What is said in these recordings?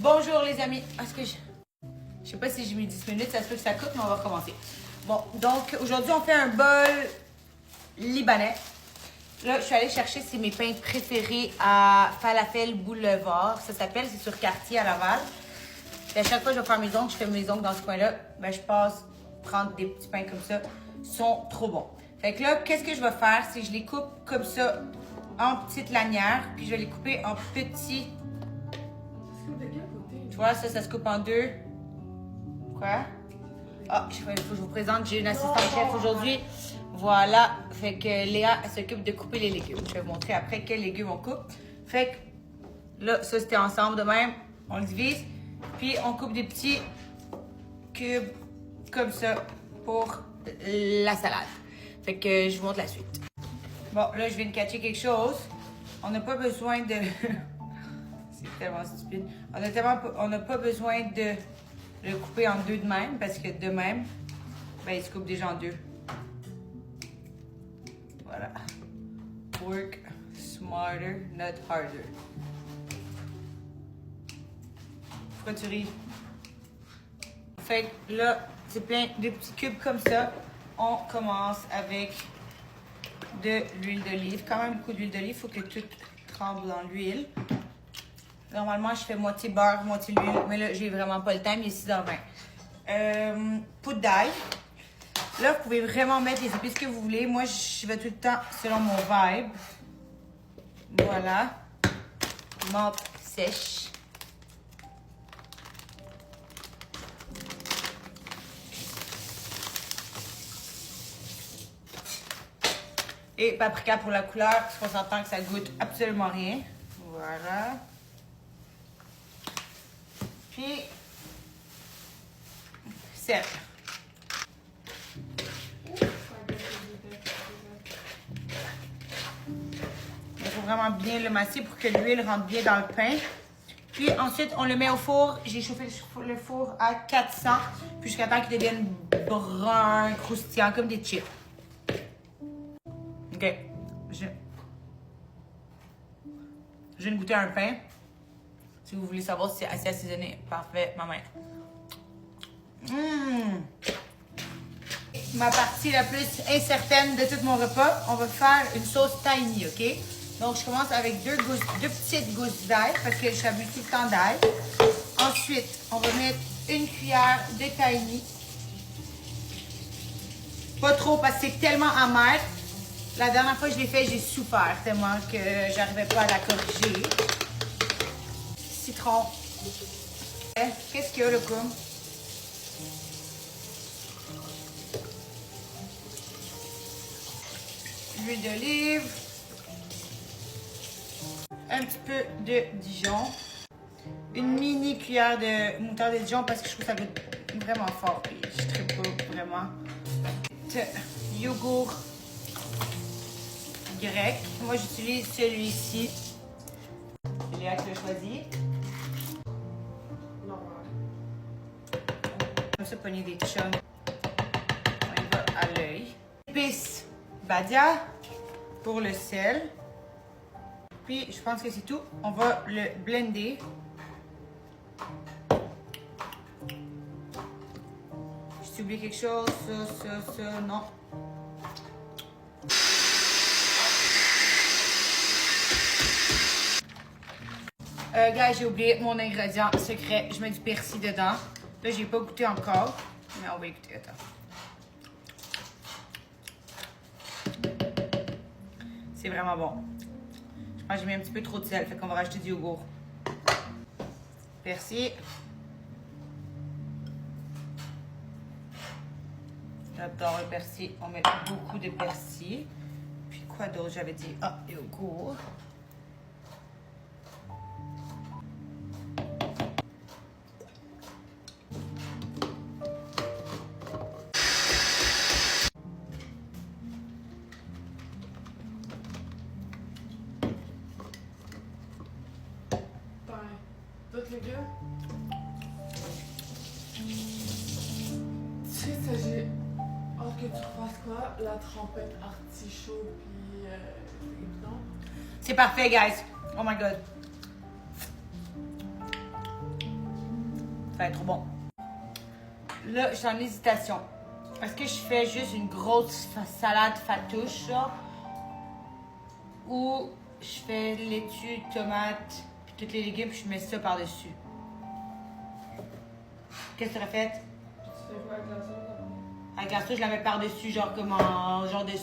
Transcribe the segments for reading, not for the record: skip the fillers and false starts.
Bonjour les amis. Est-ce que je sais pas si j'ai mis 10 minutes, ça se peut que ça coupe, mais on va recommencer. Bon, donc aujourd'hui on fait un bol libanais. Là, je suis allée chercher, c'est mes pains préférés à Falafel Boulevard. Ça s'appelle, c'est sur Cartier à Laval. Et à chaque fois que je vais faire mes ongles, je fais mes ongles dans ce coin-là, ben, je passe prendre des petits pains comme ça. Ils sont trop bons. Fait que là, qu'est-ce que je vais faire? C'est que je les coupe comme ça en petites lanières, puis je vais les couper en petits. Tu vois, ça se coupe en deux. Quoi? Ah, il faut que je vous présente, j'ai une assistante chef aujourd'hui. Voilà, fait que Léa, elle s'occupe de couper les légumes. Je vais vous montrer après quels légumes on coupe. Fait que là, ça c'était ensemble de même. On le divise, puis on coupe des petits cubes comme ça pour la salade. Fait que je vous montre la suite. Bon, là, je viens de catcher quelque chose. On n'a pas besoin de... C'est tellement stupide. On n'a pas besoin de le couper en deux de même, parce que de même, ben, il se coupe déjà en deux. Voilà. Work smarter, not harder. Pourquoi tu ris? Fait que là, c'est plein de petits cubes comme ça. On commence avec de l'huile d'olive. Quand même beaucoup d'huile d'olive, il faut que tout tremble dans l'huile. Normalement, je fais moitié beurre, moitié l'huile, mais là, j'ai vraiment pas le temps, mais ici dans le vin. Poudre d'ail. Là, vous pouvez vraiment mettre les épices que vous voulez. Moi, je vais tout le temps selon mon vibe. Voilà. Menthe sèche. Et paprika pour la couleur, parce qu'on s'entend que ça goûte absolument rien. Voilà. Puis, sel. Il faut vraiment bien le masser pour que l'huile rentre bien dans le pain. Puis ensuite, on le met au four. J'ai chauffé le four à 400, puis jusqu'à temps qu'il devienne brun, croustillant, comme des chips. OK. Je viens de goûter un pain. Si vous voulez savoir si c'est assez assaisonné, parfait, ma main. Ma partie la plus incertaine de tout mon repas, on va faire une sauce tahini, OK? Donc, je commence avec deux petites gousses d'ail parce que je suis habituée tout le temps d'ail. Ensuite, on va mettre une cuillère de tahini. Pas trop parce que c'est tellement amer. La dernière fois que je l'ai fait, j'ai souffert tellement que j'arrivais pas à la corriger. Citron. Qu'est-ce qu'il y a, le coup? L'huile d'olive. Un petit peu de Dijon. Une mini cuillère de moutarde de Dijon parce que je trouve que ça goûte vraiment fort. Et je ne tripe pas vraiment. Yogourt grec. Moi, j'utilise celui-ci. C'est Léa qui l'a choisi. Comme ça, pogner des chunks. On y va à l'œil. Épices Badia pour le sel. Puis, je pense que c'est tout. On va le blender. J'ai oublié quelque chose. Ça, non. Gars, j'ai oublié mon ingrédient secret. Je mets du persil dedans. Là, j'ai pas goûté encore. Mais on va écouter. Attends. C'est vraiment bon. Je pense que j'ai mis un petit peu trop de sel. Fait qu'on va rajouter du yogourt. Persil. J'adore le persil. On met beaucoup de persil. Puis quoi d'autre? J'avais dit, yogourt. D'autres légumes? Tu sais, ça j'ai hâte que tu refasses quoi? La trempette artichaut puis C'est parfait, guys. Oh my god. va être trop bon. Là, je suis en hésitation. Est-ce que je fais juste une grosse salade fatouche, genre? Ou je fais laitue, tomate, puis tous les légumes, puis je mets ça par-dessus? Qu'est-ce que tu as fait? Tu fais quoi avec la sauce? Avec la sauce, je la mets par-dessus, genre comme en genre de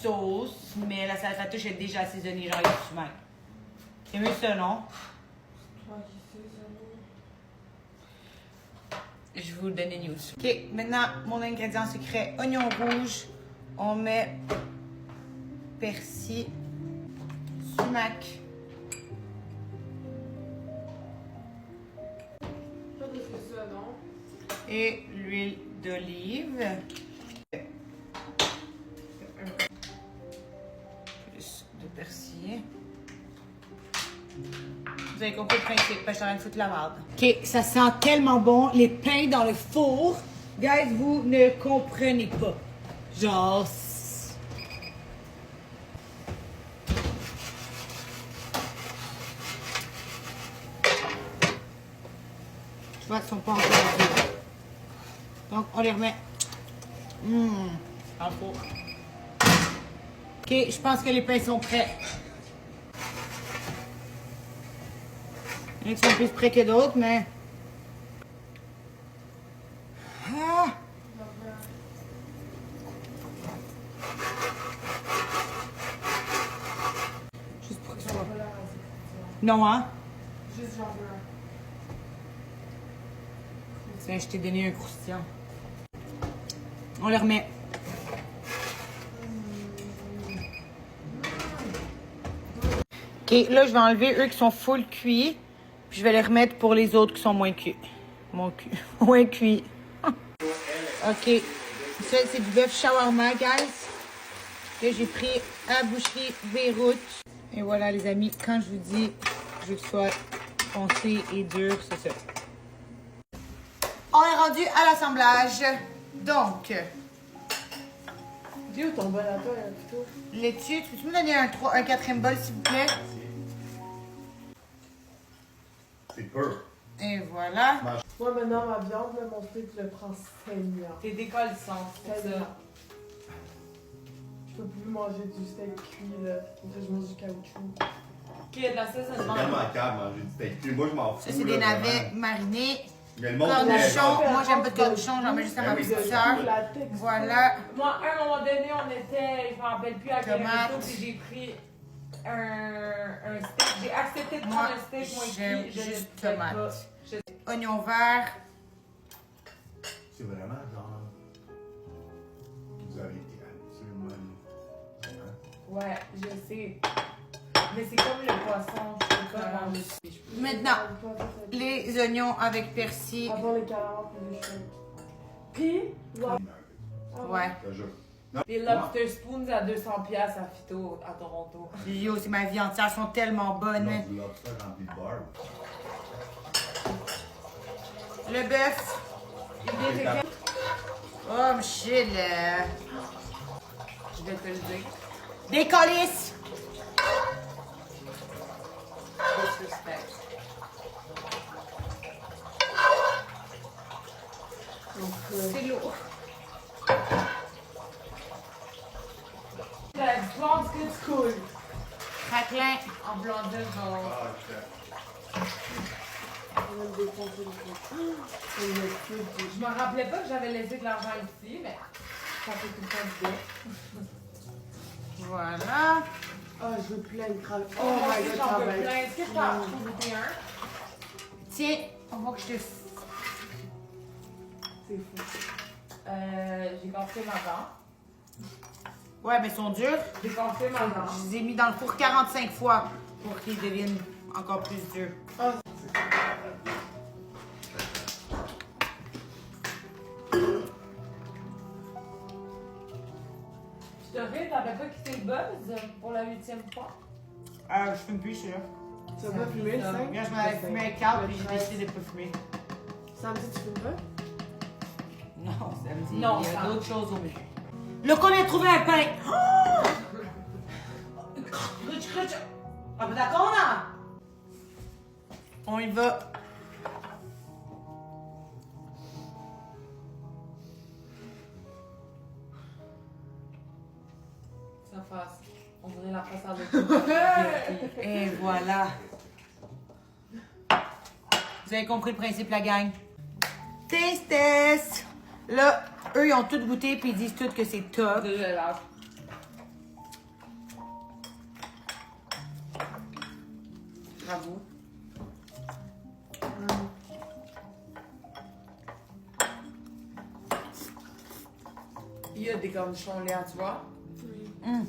sauce, mais la salade fatouche est déjà assaisonnée, genre avec du sumac. C'est mieux ça, non? Toi qui sais, ça. Je vais vous le donner news. Ok, maintenant, mon ingrédient secret, oignon rouge. On met persil, sumac. Toi, qu'est-ce que c'est ça, non? Et l'huile d'olive. Plus de persil. Vous avez compris le principe, parce que je suis en train de foutre la merde. Ok, ça sent tellement bon, les pains dans le four. Guys, vous ne comprenez pas. Genre... Je vois qu'ils sont pas encore cuits. Donc, on les remet dans le four. Ok, je pense que les pains sont prêts. Il y en a qui sont plus prêts que d'autres, mais... Ah! Juste pour que ça va. Non, hein? Juste j'en veux un. Tiens, je t'ai donné un croustillant. On le remet. Ok, là, je vais enlever eux qui sont full cuits. Puis je vais les remettre pour les autres qui sont moins cuits. Moins cuits. Ok. Ça, c'est du bœuf shawarma, guys. Que j'ai pris à la boucherie Beyrouth. Et voilà, les amis, quand je vous dis je veux que ce soit foncé et dur, c'est ça. On est rendu à l'assemblage. Donc, Dis où ton bol à toi, là, plutôt? laitue, peux-tu me donner un quatrième bol, s'il vous plaît? C'est pur. Et voilà. Moi, maintenant, ma viande, là, mon steak, je le prends saignant. T'es décollissante, Saignant. Je peux plus manger du steak cuit, là. Faudrait que je mange du caoutchouc. Ok, là, ça, C'est tellement calme, manger du steak. Puis moi, je m'en fous. ça, c'est des là, navets vraiment. marinés. Mais le monde Cornichons. Ouais. Moi, j'aime pas de cornichons, j'en mets juste à ma Ben oui, petite c'est sœur. La texture. Voilà. Moi, à un moment donné, on était, je me rappelle plus à quel Tomate. resto, puis j'ai pris un steak. J'ai accepté de Moi, prendre un steak moins j'aime cuit. Je le juste fais tomate. pas. Oignon vert. C'est vraiment genre. Vous avez été absolument. Hein? Ouais, je sais. Mais c'est comme le poisson, je peux pas manger. Maintenant, les oignons avec persil. Avant les calamars puis les cheveux. Puis, Ouais. Je te jure. Les lobster spoons à 200$ à Fito à Toronto. Yo, c'est ma vie entière, elles sont tellement bonnes. Non, du lobster rempli de beurre. Le bœuf. Oh, shit, là. Je vais te le dire. Des colis. Disrespect. C'est lourd. Je pense que tu coules. Craquelin. En blanc de genre. Ah, shit. on va le défoncer le truc. C'est le truc du- Je me rappelais pas que j'avais laissé de l'argent ici, mais ça fait tout le temps du bien. Voilà. Ah, je veux plein de crabes. Oh, Oh moi my aussi, god, j'en ça veux va plein. être Est-ce que je t'en fou. trouve un? Tiens, on voit que je te... C'est fou. J'ai cassé ma dent. Ouais, mais ils sont durs. J'ai cassé ma dent. Je les ai mis dans le four 45 fois pour qu'ils deviennent encore plus durs. Je te ris, t'avais pas quitté le buzz pour la 8e fois? Je fume plus, je suis là. Tu vas pas fumer le 5? Regarde, je m'en avais fumé un câble puis j'ai décidé de pas fumer. Samedi, tu fumes pas? Non, samedi, Non, il y a ça- d'autres choses au milieu. Là qu'on a trouvé un pain! Oh! Ah, ben d'accord, là? On y va. face. On dirait la face avec le Et voilà. Vous avez compris le principe, la gang? Taste test! Là, eux, ils ont tout goûté puis ils disent tous que c'est top. dégueulasse. Bravo. Il y a des cornichons, Léa, tu vois? Oui. Mm.